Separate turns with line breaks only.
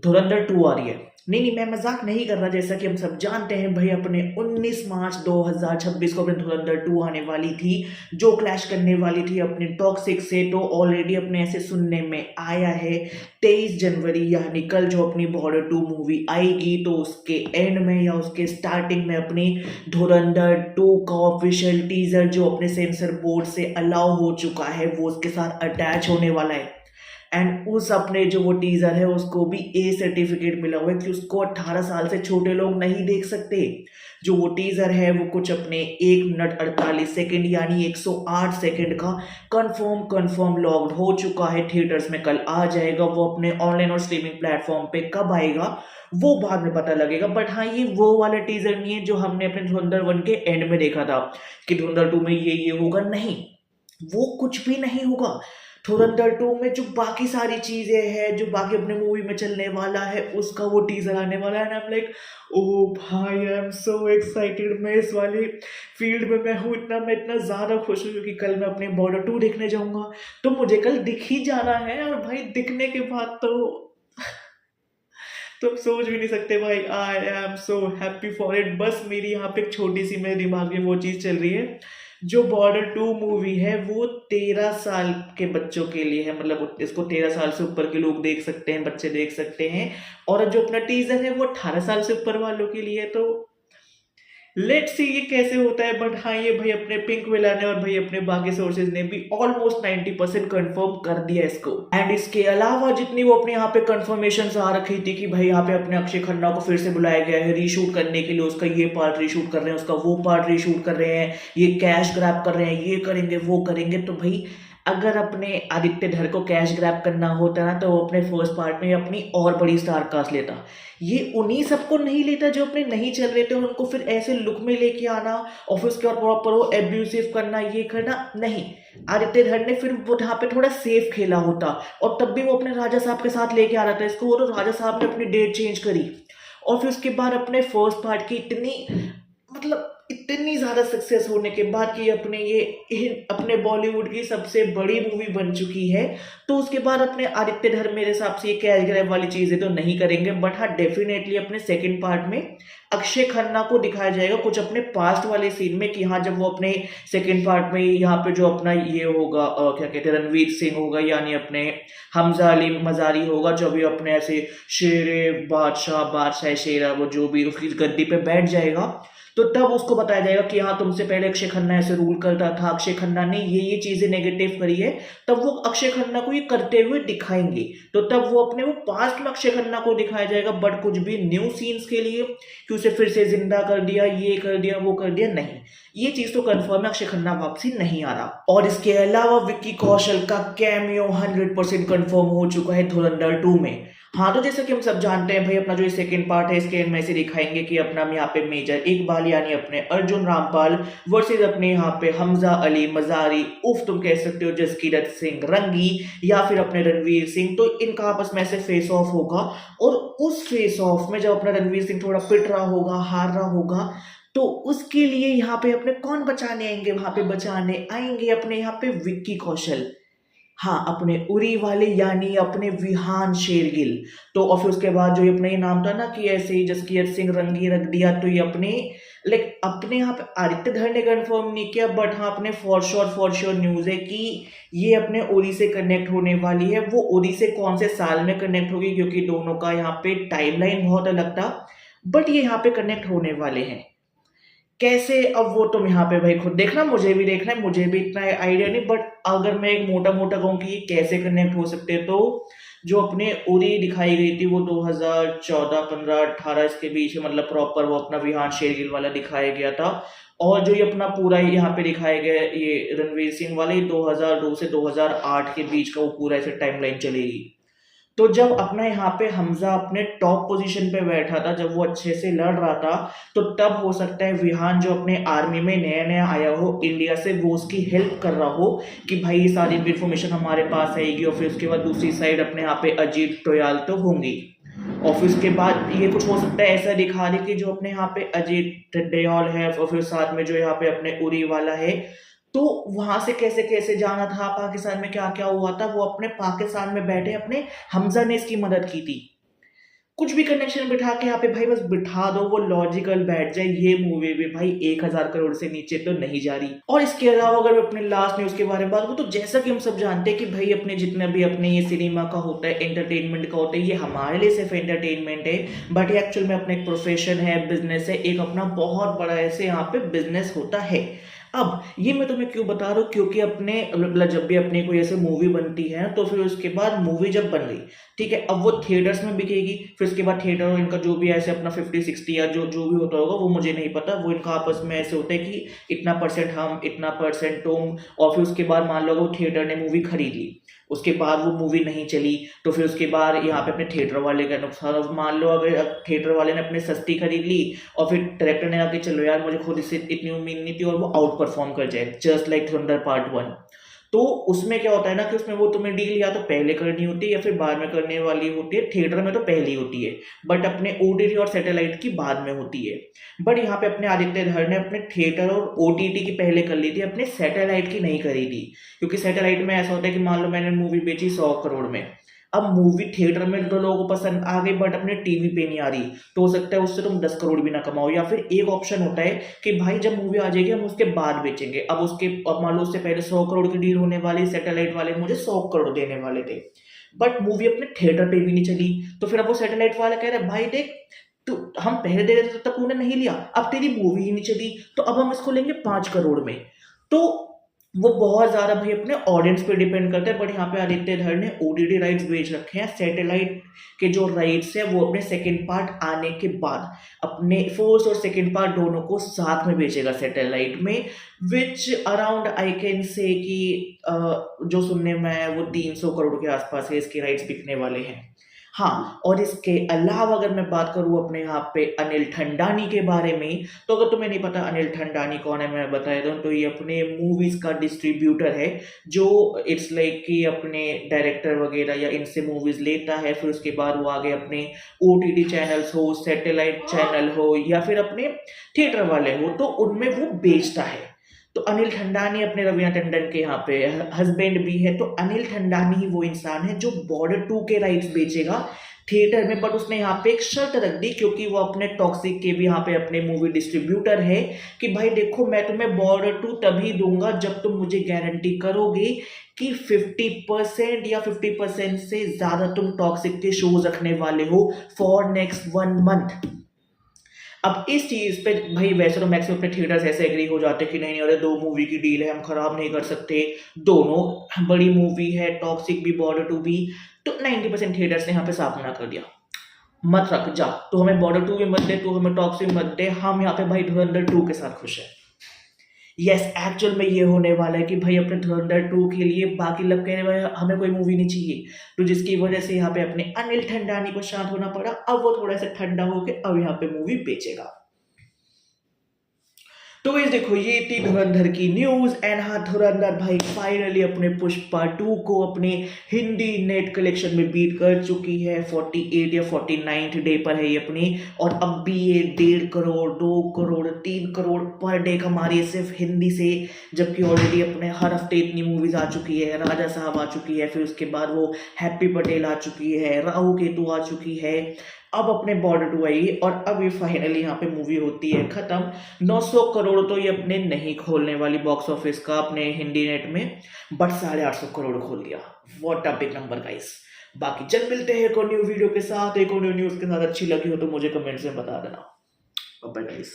धुरंधर 2 आ रही है। नहीं नहीं, मैं मजाक नहीं कर रहा। जैसा कि हम सब जानते हैं भाई, अपने 19 मार्च 2026 को अपने धुरंधर 2 आने वाली थी, जो क्लैश करने वाली थी अपने टॉक्सिक से। तो ऑलरेडी अपने ऐसे सुनने में आया है 23 जनवरी यानी कल जो अपनी बॉर्डर 2 मूवी आएगी, तो उसके एंड में या उसके स्टार्टिंग में अपनी धुरंधर 2 का ऑफिशियल टीजर जो अपने सेंसर बोर्ड से अलाउ हो चुका है, वो उसके साथ अटैच होने वाला है। एंड उस अपने जो वो टीजर है उसको भी ए सर्टिफिकेट मिला हुआ है कि उसको 18 साल से छोटे लोग नहीं देख सकते। जो वो टीजर है वो कुछ अपने 1 मिनट 48 सेकेंड यानी 108 सेकेंड का कंफर्म लॉग्ड हो चुका है। थिएटर्स में कल आ जाएगा। वो अपने ऑनलाइन और स्ट्रीमिंग प्लेटफॉर्म पे कब आएगा वो बाद में पता लगेगा। बट हाँ, ये वो वाला टीजर नहीं है जो हमने अपने धुरंधर 1 के एंड में देखा था कि धुरंधर 2 में ये होगा। नहीं, वो कुछ भी नहीं होगा। धुरंधर 2 में जो बाकी सारी चीजें हैं, जो बाकी अपने मूवी में चलने वाला है, उसका वो टीजर आने वाला है। आई एम लाइक, ओ भाई, आई एम सो एक्साइटेड। मैं इस वाली फील्ड में मैं हूँ इतना, मैं इतना ज्यादा खुश हूँ क्योंकि कल मैं अपने बॉर्डर 2 देखने जाऊंगा। तो मुझे कल दिख ही जाना है। और भाई दिखने के बाद तो सोच भी नहीं सकते भाई। I am so happy for it. बस मेरी यहाँ पे एक छोटी सी मेरे दिमाग में वो चीज़ चल रही है, जो बॉर्डर 2 मूवी है वो 13 साल के बच्चों के लिए है। मतलब इसको 13 साल से ऊपर के लोग देख सकते हैं, बच्चे देख सकते हैं। और जो अपना टीजर है वो 18 साल से ऊपर वालों के लिए। तो लेट्स सी ये कैसे होता है। बट हाँ, ये भाई अपने पिंक विला ने और भाई अपने बाकी सोर्सेज ने भी ऑलमोस्ट 90% कंफर्म कर दिया इसको। एंड इसके अलावा जितनी वो अपने यहाँ पे कंफर्मेशन आ रखी थी कि भाई यहाँ पे अपने अक्षय खन्ना को फिर से बुलाया गया है रीशूट करने के लिए, उसका ये पार्ट रीशूट कर रहे हैं, उसका वो पार्ट रीशूट कर रहे हैं, ये कैश ग्रैब कर रहे हैं, ये करेंगे वो करेंगे। तो भाई अगर अपने आदित्य धर को कैश ग्रैब करना होता ना, तो वो अपने फर्स्ट पार्ट में अपनी और बड़ी स्टार कास्ट लेता। ये उन्हीं सबको नहीं लेता जो अपने नहीं चल रहे थे, उनको फिर ऐसे लुक में लेके आना और फिर उसके बाद प्रॉपर वो एब्यूसिव करना, ये करना नहीं। आदित्य धर ने फिर वो यहाँ पे थोड़ा सेफ खेला होता, और तब भी वो अपने राजा साहब के साथ लेके आ रहा था इसको। वो तो राजा साहब ने अपनी डेट चेंज करी, और फिर उसके बाद अपने फर्स्ट पार्ट की मतलब इतनी ज्यादा सक्सेस होने के बाद कि अपने ये अपने बॉलीवुड की सबसे बड़ी मूवी बन चुकी है, तो उसके बाद अपने आदित्य धर मेरे हिसाब से ये कैश ग्रैब वाली चीजें तो नहीं करेंगे। बट हाँ, डेफिनेटली अपने सेकंड पार्ट में अक्षय खन्ना को दिखाया जाएगा कुछ अपने पास्ट वाले सीन में, कि हाँ जब वो अपने सेकंड पार्ट में यहाँ पे जो अपना ये होगा क्या कहते हैं, रणवीर सिंह होगा यानी अपने हमजा अली मजारी होगा, जो भी अपने ऐसे शेरे बादशाह शेरा वो जो भी उसकी गद्दी पे बैठ जाएगा, तो तब उसको बताया जाएगा कि हाँ तुमसे पहले अक्षय खन्ना ऐसे रूल करता था, अक्षय खन्ना ने ये चीजें नेगेटिव करी है। तब वो अक्षय खन्ना को ये करते हुए दिखाएंगे, तो तब वो अपने वो पास्ट में अक्षय खन्ना को दिखाया जाएगा। बट कुछ भी न्यू सीन्स के लिए कि उसे फिर से जिंदा कर दिया, ये कर दिया, वो कर दिया, नहीं। ये चीज तो कंफर्म है, अक्षय खन्ना वापसी नहीं आ रहा। और इसके अलावा विक्की कौशल का कैमियो 100% कंफर्म हो चुका है धुरंधर 2 में। हाँ, तो जैसे कि हम सब जानते हैं भाई, अपना जो ये सेकंड पार्ट है इसके एंड में से दिखाएंगे कि अपना यहाँ पे मेजर इकबाल यानी अपने अर्जुन रामपाल वर्सेस अपने यहाँ पे हमजा अली मजारी, उफ तुम कह सकते हो जसकीरत सिंह रंगी, या फिर अपने रणवीर सिंह। तो इनका आपस में से फेस ऑफ होगा, और उस फेस ऑफ में जब अपना रणवीर सिंह थोड़ा पिट रहा होगा, हार रहा होगा, तो उसके लिए यहाँ पे अपने कौन बचाने आएंगे? वहां पे बचाने आएंगे अपने यहाँ पे विक्की कौशल। हाँ, अपने उरी वाले यानी अपने विहान शेरगिल। तो और फिर उसके बाद जो ये अपने ये नाम था ना कि ऐसे ही जसकीरत सिंह रंगी रख दिया, तो ये अपने लाइक अपने यहाँ पे आदित्य धर ने कंफर्म नहीं किया, बट हाँ अपने फॉर श्योर न्यूज है कि ये अपने उरी से कनेक्ट होने वाली है। वो उरी से कौन से साल में कनेक्ट होगी, क्योंकि दोनों का यहाँ पे टाइमलाइन बहुत अलग था, बट ये यहाँ पे कनेक्ट होने वाले हैं। कैसे, अब वो तुम यहाँ पे भाई खुद देखना, मुझे भी देखना है, मुझे भी इतना आइडिया नहीं। बट अगर मैं एक मोटा मोटा कहूँ कि ये कैसे कनेक्ट हो सकते हैं, तो जो अपने उरी दिखाई गई थी वो 2014 15 18 इसके बीच में, मतलब प्रॉपर वो अपना विहान शेरगिल वाला दिखाया गया था। और जो ये अपना पूरा यहाँ पे दिखाया गया ये रणवीर सिंह वाला, ये 2002 से 2008 के बीच का वो पूरा ऐसे टाइमलाइन चलेगी। तो जब अपना यहाँ पे हमजा अपने टॉप पोजीशन पे बैठा था, जब वो अच्छे से लड़ रहा था, तो तब हो सकता है विहान जो अपने आर्मी में नया नया आया हो इंडिया से, वो उसकी हेल्प कर रहा हो कि भाई ये सारी इन्फॉर्मेशन हमारे पास आएगी। और फिर उसके बाद दूसरी साइड अपने यहाँ पे अजीत डोयाल तो होंगी, और फिर उसके बाद ये कुछ हो सकता है ऐसा दिखा दे कि जो अपने यहाँ पे अजीत डोयाल है और फिर साथ में जो यहाँ पे अपने उरी वाला है, तो वहां से कैसे कैसे जाना था, पाकिस्तान में क्या क्या हुआ था, वो अपने पाकिस्तान में बैठे अपने हमजा ने इसकी मदद की थी। कुछ भी कनेक्शन बिठा के यहाँ पे भाई बस बिठा दो, वो लॉजिकल बैठ जाए। ये मूवी भी भाई 1,000 करोड़ से नीचे तो नहीं जा रही। और इसके अलावा अगर मैं अपने लास्ट न्यूज के बारे में बात करूँ, तो जैसा कि हम सब जानते हैं कि भाई अपने जितना भी अपने ये सिनेमा का होता है, एंटरटेनमेंट का होता है, ये हमारे लिए सिर्फ एंटरटेनमेंट है, बट ये एक्चुअल में अपना एक प्रोफेशन है, बिजनेस है, एक अपना बहुत बड़ा ऐसे यहाँ पे बिजनेस होता है। अब ये मैं तुम्हें क्यों बता रहा हूँ, क्योंकि अपने मतलब जब भी अपने कोई ऐसे मूवी बनती है तो फिर उसके बाद मूवी जब बन गई, ठीक है, अब वो थिएटर्स में बिकेगी, फिर उसके बाद थिएटर और इनका जो भी ऐसे अपना 50-60 या जो जो भी होता होगा वो मुझे नहीं पता, वो इनका आपस में ऐसे होता है कि इतना परसेंट हम, इतना परसेंट तुम, और फिर उसके बाद मान लो वो थिएटर ने मूवी खरीद ली, उसके बाद वो मूवी नहीं चली, तो फिर उसके बाद यहाँ पे अपने थिएटर वाले का नुकसान। अब मान लो अगर थिएटर वाले ने अपने सस्ती खरीद ली और फिर डायरेक्टर ने आके चलो यार मुझे खुद इससे इतनी उम्मीद नहीं थी, और वो आउट परफॉर्म कर जाए, जस्ट लाइक धुरंधर पार्ट 1। तो उसमें क्या होता है ना कि उसमें वो तुम्हें डील या तो पहले करनी होती है या फिर बाद में करने वाली होती है। थिएटर में तो पहले ही होती है, बट अपने ओटीटी और सैटेलाइट की बाद में होती है। बट यहाँ पे अपने आदित्य धर ने अपने थिएटर और ओटीटी की पहले कर ली थी, अपने सैटेलाइट की नहीं करी थी। क्योंकि सैटेलाइट में ऐसा होता है कि मान लो मैंने मूवी बेची 100 करोड़ में, अब मूवी थिएटर में तो लोगों को पसंद आ गई बट अपने टीवी पे नहीं आ रही, तो हो सकता है उससे तुम 10 करोड़ भी ना कमाओ। या फिर एक ऑप्शन होता है कि भाई जब मूवी आ जाएगी हम उसके बाद बेचेंगे। अब मान लो उससे पहले 100 करोड़ की डील होने वाली, सैटेलाइट वाले मुझे 100 करोड़ देने वाले थे, बट मूवी अपने थिएटर पे भी नहीं चली, तो फिर अब वो सैटेलाइट वाला कह रहे हैं भाई देख, तो हम पहले दे रहे थे तब तूने नहीं लिया, अब तेरी मूवी ही नहीं चली, तो अब हम इसको लेंगे 5 करोड़ में। तो वो बहुत ज्यादा भाई अपने ऑडियंस पे डिपेंड करता है। बट यहाँ पे आदित्य धर ने ओटीटी राइट्स बेच रखे हैं, सैटेलाइट के जो राइट्स है वो अपने सेकंड पार्ट आने के बाद अपने फर्स्ट और सेकंड पार्ट दोनों को साथ में बेचेगा सैटेलाइट में, विच अराउंड आई कैन से कि जो सुनने में है वो 300 करोड़ के आसपास है इसके राइट्स बिकने वाले हैं। हाँ, और इसके अलावा अगर मैं बात करूँ अपने यहाँ पे अनिल ठंडानी के बारे में, तो अगर तुम्हें नहीं पता अनिल ठंडानी कौन है मैं बता दूँ, तो ये अपने मूवीज का डिस्ट्रीब्यूटर है, जो इट्स लाइक कि अपने डायरेक्टर वगैरह या इनसे मूवीज लेता है, फिर उसके बाद वो आगे अपने ओटीटी चैनल्स हो, सैटेलाइट चैनल हो या फिर अपने थिएटर वाले हो, तो उनमें वो बेचता है। तो अनिल ठंडानी अपने रवीना टंडन के यहाँ पे हस्बैंड भी है, तो अनिल ठंडानी ही वो इंसान है जो बॉर्डर 2 के राइट्स बेचेगा थिएटर में। बट उसने यहाँ पे एक शर्त रख दी, क्योंकि वो अपने टॉक्सिक के भी यहाँ पे अपने मूवी डिस्ट्रीब्यूटर है, कि भाई देखो मैं तुम्हें बॉर्डर 2 तभी दूंगा जब तुम मुझे गारंटी करोगे कि 50% या 50% से ज्यादा तुम टॉक्सिक के शोज रखने वाले हो फॉर नेक्स्ट 1 मंथ। अब इस चीज पे भाई वैसे तो मैक्सिमम अपने थिएटर्स ऐसे एग्री हो जाते हैं कि नहीं नहीं अरे 2 मूवी की डील है हम खराब नहीं कर सकते, दोनों बड़ी मूवी है, टॉक्सिक भी बॉर्डर 2 भी, तो 90% थिएटर्स ने यहाँ पे साफ मना कर दिया, मत रख जा, तो हमें बॉर्डर 2 भी मत दे, तो हमें टॉक्सिक मत दे, हम यहाँ पे भाई धुरंधर 2 के साथ खुश है। यस, एक्चुअल में ये होने वाला है कि भाई अपने धुरंधर 2 के लिए बाकी लोग कह रहे भाई हमें कोई मूवी नहीं चाहिए, तो जिसकी वजह से यहाँ पे अपने अनिल ठंडानी को शांत होना पड़ा। अब वो थोड़ा सा ठंडा होके अब यहाँ पे मूवी बेचेगा। तो गाइस देखो ये थी धुरंधर की न्यूज। एंड हाँ, धुरंधर भाई फाइनली अपने पुष्पा 2 को अपने हिंदी नेट कलेक्शन में बीट कर चुकी है। 48 या 49th डे पर है ये अपनी, और अब भी ये 1.5 करोड़ 2 करोड़ 3 करोड़ पर डे कमा रही है सिर्फ हिंदी से, जबकि ऑलरेडी अपने हर हफ्ते इतनी मूवीज आ चुकी है। राजा साहब आ चुकी है, फिर उसके बाद वो हैप्पी पटेल आ चुकी है, राहु केतु आ चुकी है, अब अपने बॉर्डर 2 आएगी, और अब ये फाइनली यहाँ पे मूवी होती है खत्म। 900 करोड़ तो ये अपने नहीं खोलने वाली बॉक्स ऑफिस का अपने हिंदी नेट में, बट 850 करोड़ खोल दिया। What a big number guys. बाकी जल्द मिलते हैं एक और न्यू वीडियो के साथ, एक और न्यू न्यूज के साथ। अच्छी लगी हो तो मुझे कमेंट्स में बता देना। Bye guys.